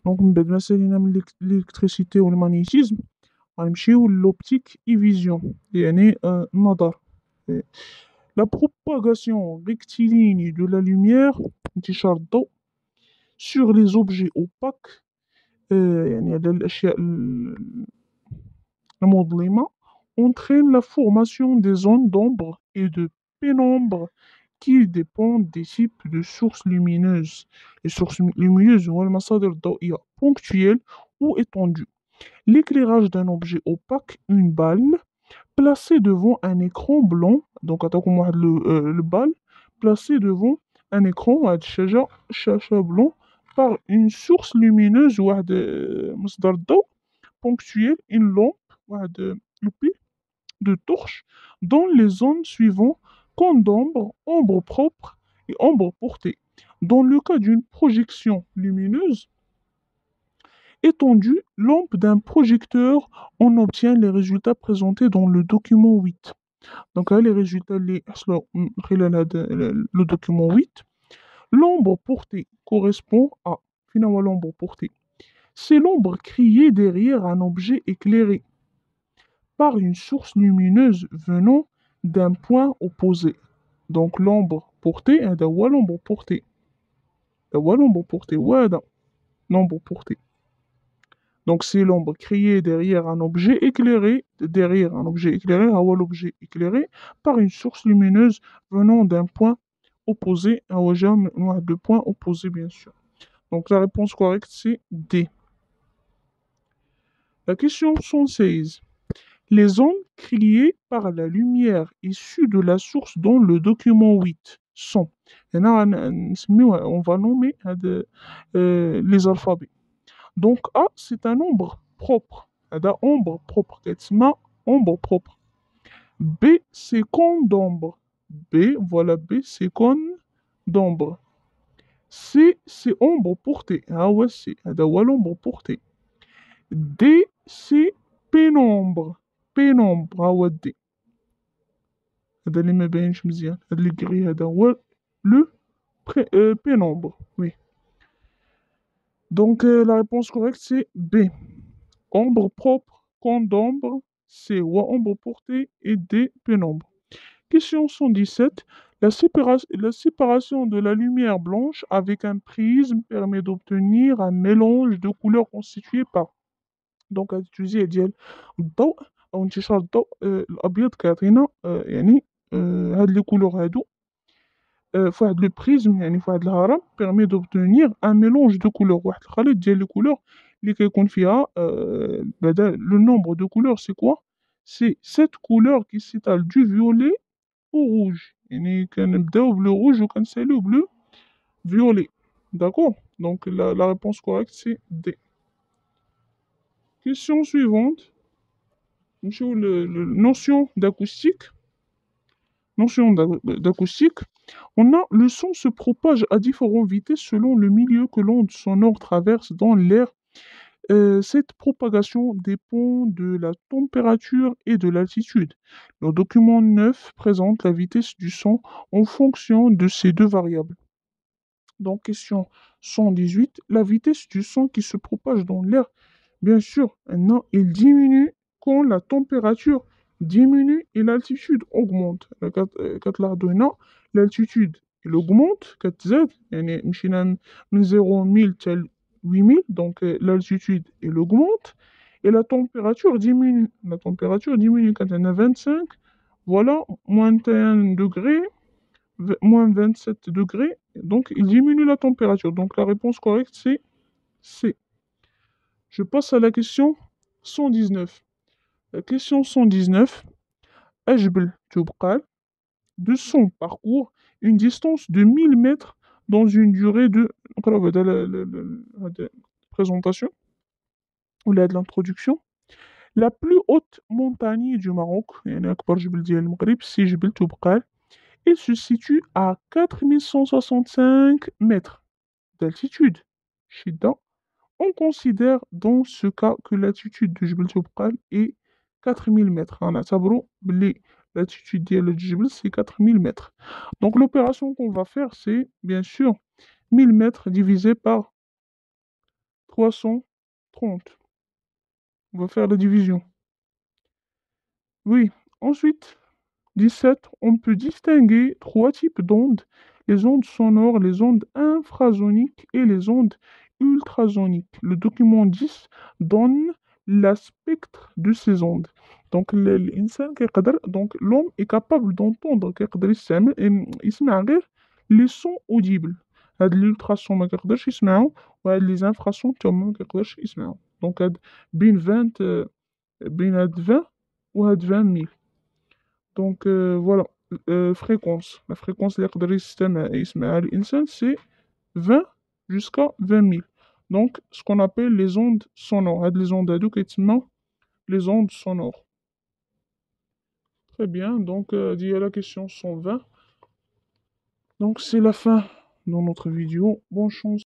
دونك من بعد ما سالينا من الإلكتريسيتي والمغنيتيزم غنمشيو للوبتيك اي فيزيون يعني النظر. لا بروباغاسيون rectiligne de la lumière انتشار الضوء sur les objets opaques يعني على الأشياء المظلمة entraîne la formation des zones d'ombre et de pénombre qui dépendent des types de sources lumineuses. Les sources lumineuses هو المصادر الضوئية ponctuelles ou étendues. L'éclairage d'un objet opaque, une balle, placée devant un écran blanc, donc عطاكم واحد le balle, placé devant un écran واحد شاشة blanc par une source lumineuse واحد مصدر الضوء ponctuel, une lampe واحد لوبي de torche dans les zones suivantes cône d'ombre, ombre propre et ombre portée. Dans le cas d'une projection lumineuse étendue, lampe d'un projecteur, on obtient les résultats présentés dans le document 8. Donc là, les résultats le document 8. L'ombre portée correspond à finalement l'ombre portée. C'est l'ombre criée derrière un objet éclairé par une source lumineuse venant d'un point opposé. Donc l'ombre portée, l'ombre portée. L'ombre portée, l'ombre portée. Donc c'est l'ombre criée derrière un objet éclairé, l'objet éclairé par une source lumineuse venant d'un point opposé, de point opposé bien sûr. Donc la réponse correcte c'est D. La question 116. Les ondes créées par la lumière issue de la source dans le document 8 sont. Et là, on va nommer les alphabets. Donc A, c'est un nombre propre. هذا ombre propre. كتسمى ombre propre. B, c'est cône d'ombre. B, voilà B, c'est cône d'ombre. C, c'est ombre portée. Ah ouais, c'est. هذا هو l'ombre portée. D, c'est pénombre. pénombre. ها هو D. هذا اللي ما باينش مزيان. هذا اللي كري هذا هو le pénombre. Oui. Donc la réponse correcte c'est B. Ombre propre, cône d'ombre, C. Ombre portée et D. Pénombre. Question 117. La séparation de la lumière blanche avec un prisme permet d'obtenir un mélange de couleurs constitué par. Donc utiliser ديال الضوء أو انتشار الضوء الأبيض كيعطينا يعني هاد لي كولور هادو فواحد لو بريزم يعني فواحد الهرم permet d'obtenir un mélange de couleurs واحد الخليط ديال لي كولور اللي كيكون فيها بعدا le nombre de couleurs c'est quoi c'est 7 couleurs qui s'étalent du violet au rouge يعني كنبداو bleu rouge وكنساليو bleu violet d'accord donc la réponse correcte c'est D. Question suivante. Notion d'acoustique. Notion d'acoustique. On a le son se propage à différentes vitesses selon le milieu que l'onde sonore traverse dans l'air. Cette propagation dépend de la température et de l'altitude. Le document 9 présente la vitesse du son en fonction de ces deux variables. Donc, question 118. La vitesse du son qui se propage dans l'air, bien sûr, il diminue quand la température diminue et l'altitude augmente. L'altitude elle augmente, كتزاد يعني مشينا من 0 1000 حتى 8000 donc l'altitude elle augmente et la température diminue. La température diminue quand on a 25, voilà, moins 1 degré, moins 27 degrés, donc il diminue la température. Donc la réponse correcte c'est C. Je passe à la question 119. La question 119. أجبل تبقال de son parcours une distance de 1000 mètres dans une durée de. نقراو هذا هذا présentation ولا هذه l'introduction. La plus haute montagne du Maroc يعني أكبر جبل ديال المغرب سي جبل تبقال. Il se situe à 4165 mètres d'altitude. شدة. On considère dans ce cas que l'altitude de Jebel Toubkal est 4000 mètres. غنعتبروا بلي l'altitude ديال الجبل c'est 4000 mètres. Donc l'opération qu'on va faire c'est bien sûr 1000 mètres divisé par 330. On va faire la division. Oui. Ensuite, 17, on peut distinguer trois types d'ondes: les ondes sonores, les ondes infrasoniques et les ondes ultrasoniques. Le document 10 donne la spectre de ces ondes. Donc, donc l'homme est capable d'entendre يسمع غير les sons audibles. هاد l'ultrason ما كيقدرش يسمعو، وهاد les infrasons تا هما ما كيقدرش يسمعو. دونك هاد بين 20 بين هاد 20 وهاد 20 000. Donc voilà. Fréquence. La fréquence اللي يقدر يسمعها الإنسان c'est 20 jusqu'à 20 000. Donc ce qu'on appelle les ondes sonores. هاد les ondes هادو كيتسموا les ondes sonores. Très bien. Donc dit à la question 120. Donc c'est la fin de notre vidéo. Bonne chance.